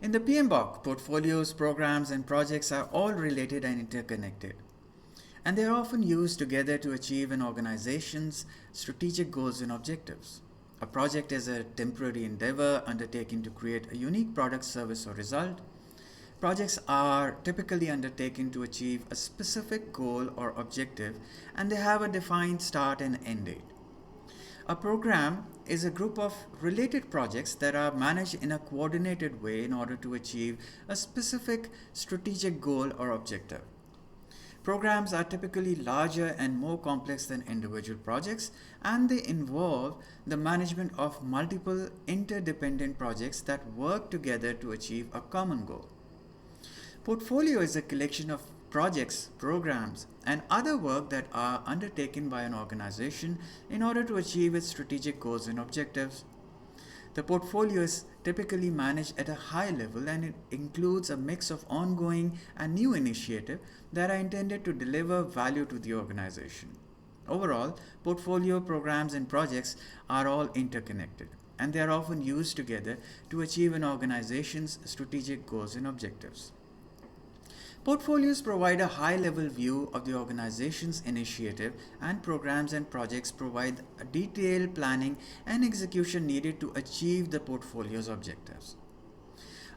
In the PMBOK, portfolios, programs, and projects are all related and interconnected, and they are often used together to achieve an organization's strategic goals and objectives. A project is a temporary endeavor undertaken to create a unique product, service, or result. Projects are typically undertaken to achieve a specific goal or objective, and they have a defined start and end date. A program is a group of related projects that are managed in a coordinated way in order to achieve a specific strategic goal or objective. Programs are typically larger and more complex than individual projects, and they involve the management of multiple interdependent projects that work together to achieve a common goal. Portfolio is a collection of projects, programs, and other work that are undertaken by an organization in order to achieve its strategic goals and objectives. The portfolio is typically managed at a high level, and it includes a mix of ongoing and new initiatives that are intended to deliver value to the organization. Overall, portfolio, programs, and projects are all interconnected, and they are often used together to achieve an organization's strategic goals and objectives. Portfolios provide a high-level view of the organization's initiative, and programs and projects provide a detailed planning and execution needed to achieve the portfolio's objectives.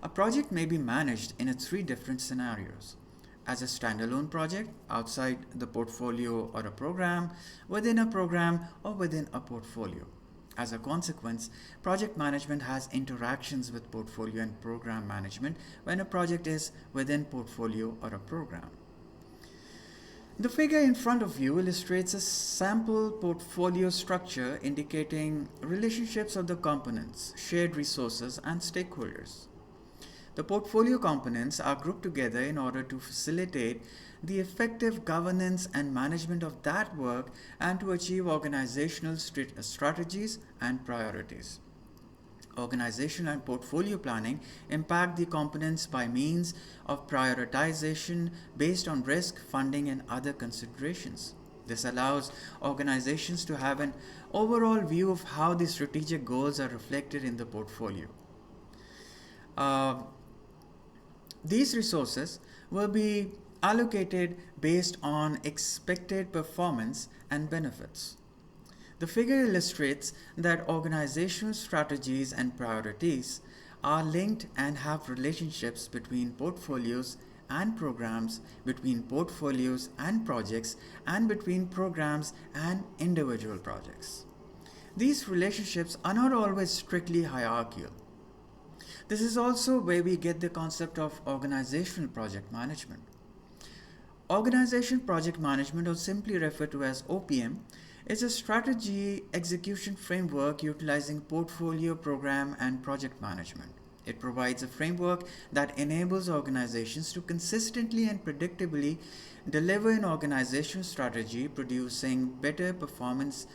A project may be managed in three different scenarios: as a standalone project, outside the portfolio or a program, within a program, or within a portfolio. As a consequence, project management has interactions with portfolio and program management when a project is within portfolio or a program. The figure in front of you illustrates a sample portfolio structure indicating relationships of the components, shared resources, and stakeholders. The portfolio components are grouped together in order to facilitate the effective governance and management of that work and to achieve organizational strategies and priorities. Organizational and portfolio planning impact the components by means of prioritization based on risk, funding, and other considerations. This allows organizations to have an overall view of how the strategic goals are reflected in the portfolio. These resources will be allocated based on expected performance and benefits. The figure illustrates that organizational strategies and priorities are linked and have relationships between portfolios and programs, between portfolios and projects, and between programs and individual projects. These relationships are not always strictly hierarchical. This is also where we get the concept of organizational project management. Organization project management, or simply referred to as OPM, is a strategy execution framework utilizing portfolio, program, and project management. It provides a framework that enables organizations to consistently and predictably deliver an organizational strategy, producing better performance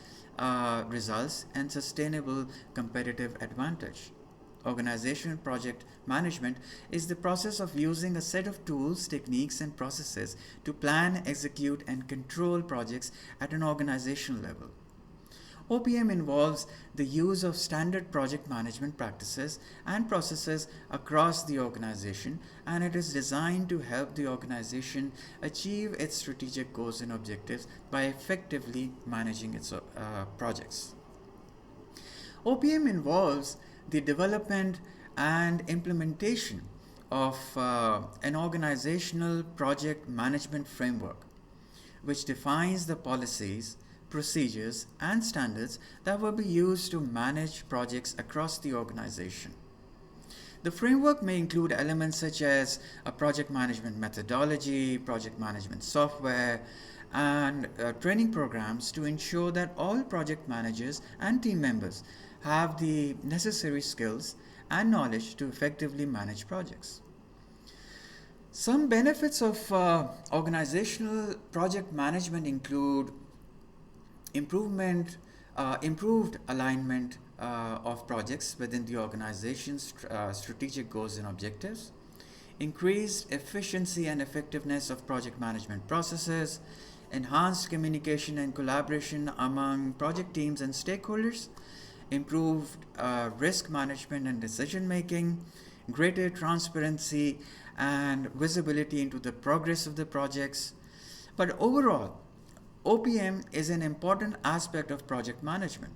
results and sustainable competitive advantage. Organizational project management is the process of using a set of tools, techniques, and processes to plan, execute, and control projects at an organizational level. OPM involves the use of standard project management practices and processes across the organization, and it is designed to help the organization achieve its strategic goals and objectives by effectively managing its projects. OPM involves the development and implementation of an organizational project management framework, which defines the policies, procedures, and standards that will be used to manage projects across the organization. The framework may include elements such as a project management methodology, project management software, and training programs to ensure that all project managers and team members have the necessary skills and knowledge to effectively manage projects. Some benefits of organizational project management include improved alignment of projects within the organization's strategic goals and objectives, increased efficiency and effectiveness of project management processes, enhanced communication and collaboration among project teams and stakeholders, improved risk management and decision making, greater transparency and visibility into the progress of the projects. But overall, OPM is an important aspect of project management,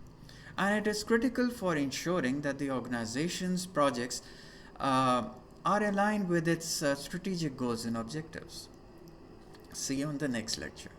and it is critical for ensuring that the organization's projects are aligned with its strategic goals and objectives. See you on the next lecture.